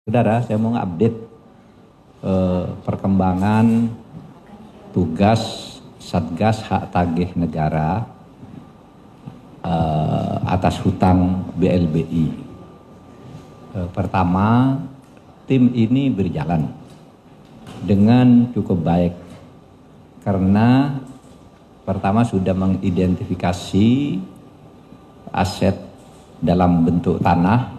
Saudara, saya mau update perkembangan tugas Satgas Hak Tagih Negara atas hutang BLBI. Pertama, tim ini berjalan dengan cukup baik karena pertama sudah mengidentifikasi aset dalam bentuk tanah,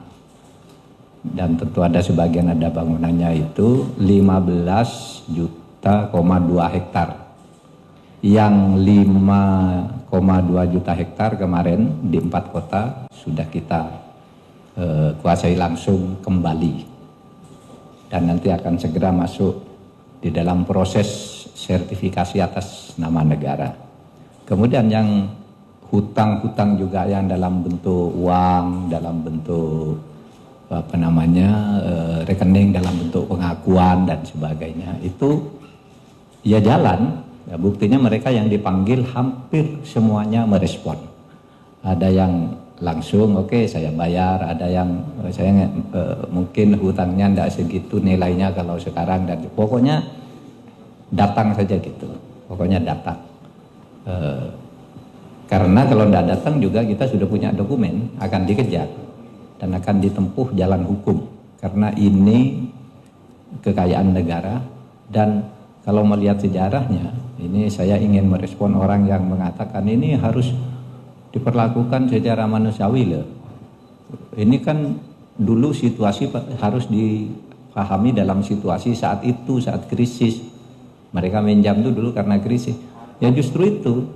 dan tentu ada sebagian ada bangunannya, itu 15,2 hektar. Yang 5,2 juta hektar kemarin di 4 kota sudah kita kuasai langsung kembali, dan nanti akan segera masuk di dalam proses sertifikasi atas nama negara. Kemudian yang hutang-hutang juga yang dalam bentuk uang, dalam bentuk rekening, dalam bentuk pengakuan dan sebagainya, itu ya jalan. Ya, buktinya mereka yang dipanggil hampir semuanya merespon. Ada yang langsung oke, saya bayar, ada yang saya mungkin hutangnya tidak segitu nilainya kalau sekarang, dan pokoknya datang saja gitu, pokoknya datang. Karena kalau tidak datang juga kita sudah punya dokumen, akan dikejar dan akan ditempuh jalan hukum, karena ini kekayaan negara. Dan kalau melihat sejarahnya, ini saya ingin merespon orang yang mengatakan ini harus diperlakukan secara manusiawi loh. Ini kan dulu situasi harus dipahami dalam situasi saat itu, saat krisis. Mereka minjam itu dulu karena krisis. Ya justru itu,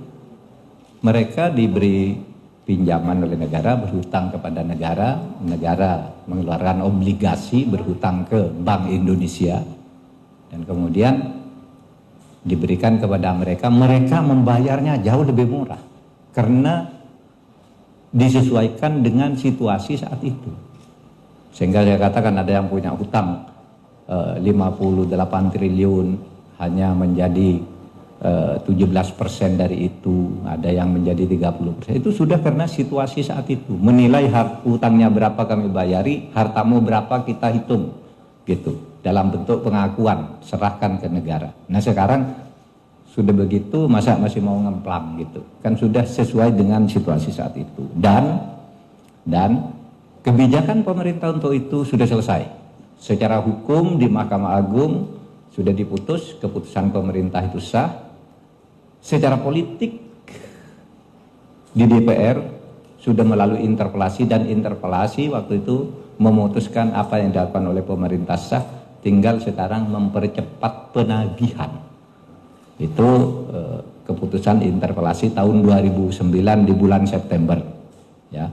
mereka diberi pinjaman oleh negara, berhutang kepada negara, negara mengeluarkan obligasi berhutang ke Bank Indonesia, dan kemudian diberikan kepada mereka, mereka membayarnya jauh lebih murah karena disesuaikan dengan situasi saat itu. Sehingga saya katakan ada yang punya hutang 58 triliun hanya menjadi 17% dari itu, ada yang menjadi 30%. Itu sudah karena situasi saat itu. Menilai hutangnya berapa kami bayari, hartamu berapa kita hitung, gitu. Dalam bentuk pengakuan, serahkan ke negara. Nah sekarang sudah begitu, masa masih mau ngemplang gitu? Kan sudah sesuai dengan situasi saat itu. Dan kebijakan pemerintah untuk itu sudah selesai. Secara hukum di Mahkamah Agung sudah diputus, keputusan pemerintah itu sah. Secara politik di DPR sudah melalui interpelasi, dan interpelasi waktu itu memutuskan apa yang dilakukan oleh pemerintah sah, tinggal sekarang mempercepat penagihan. Itu keputusan interpelasi tahun 2009 di bulan September, ya,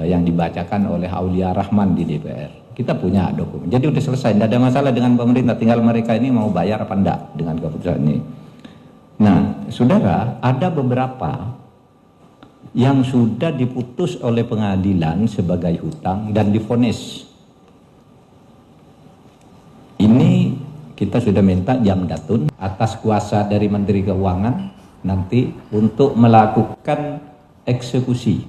yang dibacakan oleh Aulia Rahman di DPR. Kita punya dokumen, jadi udah selesai, tidak ada masalah dengan pemerintah, tinggal mereka ini mau bayar apa enggak dengan keputusan ini. Nah, saudara, ada beberapa yang sudah diputus oleh pengadilan sebagai hutang dan divonis. Ini kita sudah minta jamdatun atas kuasa dari Menteri Keuangan nanti untuk melakukan eksekusi,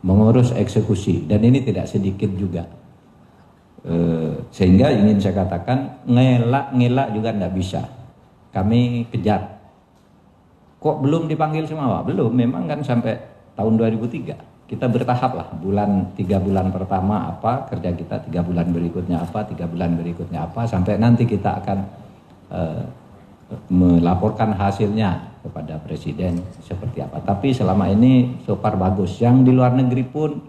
mengurus eksekusi, dan ini tidak sedikit juga. Sehingga ingin saya katakan, ngelak juga tidak bisa. Kami kejar. Kok belum dipanggil semua? Belum, memang kan sampai tahun 2003. Kita bertahap lah, 3 bulan pertama apa kerja kita, 3 bulan berikutnya apa, 3 bulan berikutnya apa, sampai nanti kita akan melaporkan hasilnya kepada Presiden seperti apa. Tapi selama ini so far bagus. Yang di luar negeri pun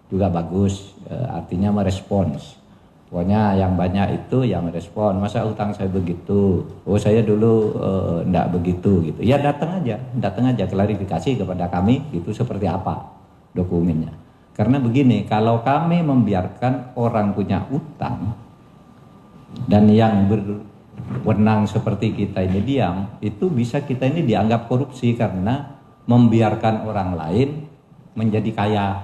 juga bagus, artinya merespons. Pokoknya yang banyak itu yang merespon, masa utang saya begitu, oh saya dulu enggak begitu gitu. Ya datang aja klarifikasi kepada kami gitu, seperti apa dokumennya. Karena begini, kalau kami membiarkan orang punya utang dan yang berwenang seperti kita ini diam, itu bisa kita ini dianggap korupsi karena membiarkan orang lain menjadi kaya,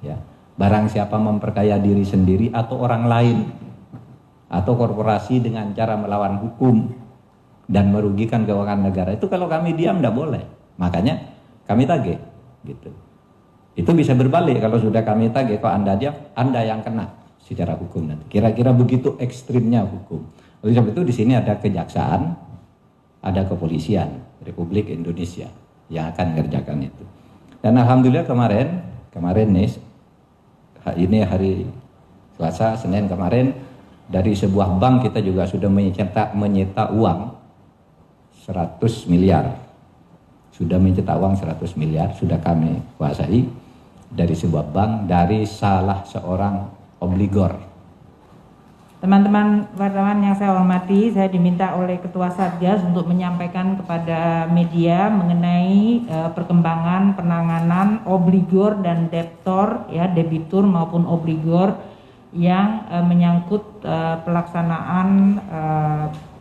ya. Barang siapa memperkaya diri sendiri atau orang lain atau korporasi dengan cara melawan hukum dan merugikan keuangan negara, itu kalau kami diam tidak boleh. Makanya kami tagih gitu. Itu bisa berbalik, kalau sudah kami tagih kok Anda diam, Anda yang kena secara hukum nanti. Kira-kira begitu ekstrimnya hukum. Oleh sebab itu di sini ada kejaksaan, ada kepolisian Republik Indonesia yang akan mengerjakan itu. Dan alhamdulillah kemarin nih, ini hari Selasa, Senin kemarin, dari sebuah bank kita juga sudah menyita uang 100 miliar. Sudah mencetak uang 100 miliar, sudah kami kuasai dari sebuah bank, dari salah seorang obligor. Teman-teman wartawan yang saya hormati, saya diminta oleh Ketua Satgas untuk menyampaikan kepada media mengenai perkembangan penanganan obligor dan debtor, ya, debitur maupun obligor yang menyangkut pelaksanaan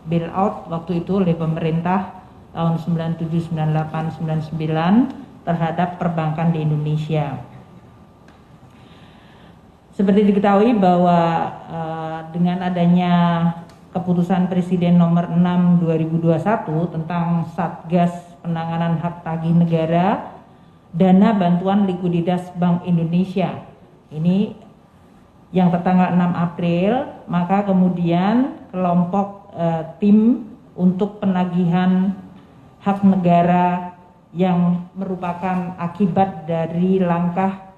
bailout waktu itu oleh pemerintah tahun 97, 98, 99 terhadap perbankan di Indonesia. Seperti diketahui bahwa dengan adanya keputusan Presiden nomor 6 2021 tentang Satgas Penanganan Hak Tagih Negara, dana bantuan likuiditas Bank Indonesia ini yang tertanggal 6 April, maka kemudian kelompok tim untuk penagihan hak negara yang merupakan akibat dari langkah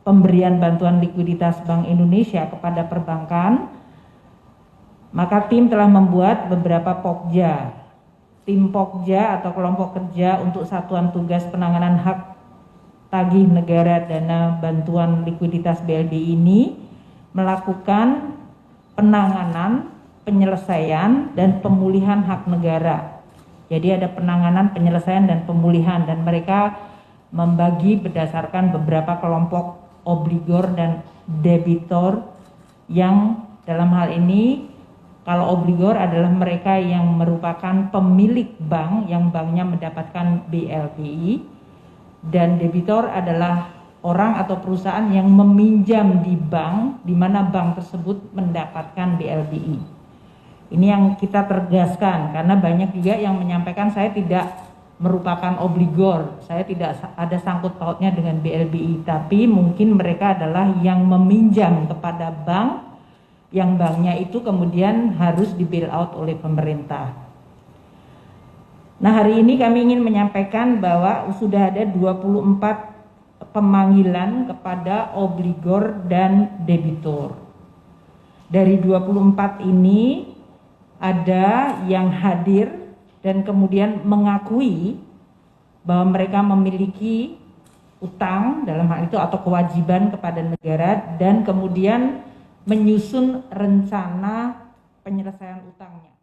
pemberian bantuan likuiditas Bank Indonesia kepada perbankan, maka tim telah membuat beberapa pokja. Tim pokja atau kelompok kerja untuk Satuan Tugas Penanganan Hak Tagih Negara Dana Bantuan Likuiditas BLBI ini melakukan penanganan, penyelesaian, dan pemulihan hak negara. Jadi ada penanganan, penyelesaian, dan pemulihan, dan mereka membagi berdasarkan beberapa kelompok obligor dan debitor, yang dalam hal ini kalau obligor adalah mereka yang merupakan pemilik bank yang banknya mendapatkan BLBI, dan debitor adalah orang atau perusahaan yang meminjam di bank di mana bank tersebut mendapatkan BLBI. Ini yang kita tegaskan karena banyak juga yang menyampaikan saya tidak merupakan obligor, saya tidak ada sangkut pautnya dengan BLBI, tapi mungkin mereka adalah yang meminjam kepada bank, yang banknya itu kemudian harus di bail out oleh pemerintah. Nah, hari ini kami ingin menyampaikan bahwa sudah ada 24 pemanggilan kepada obligor dan debitur. Dari 24 ini ada yang hadir dan kemudian mengakui bahwa mereka memiliki utang dalam hal itu atau kewajiban kepada negara, dan kemudian menyusun rencana penyelesaian utangnya.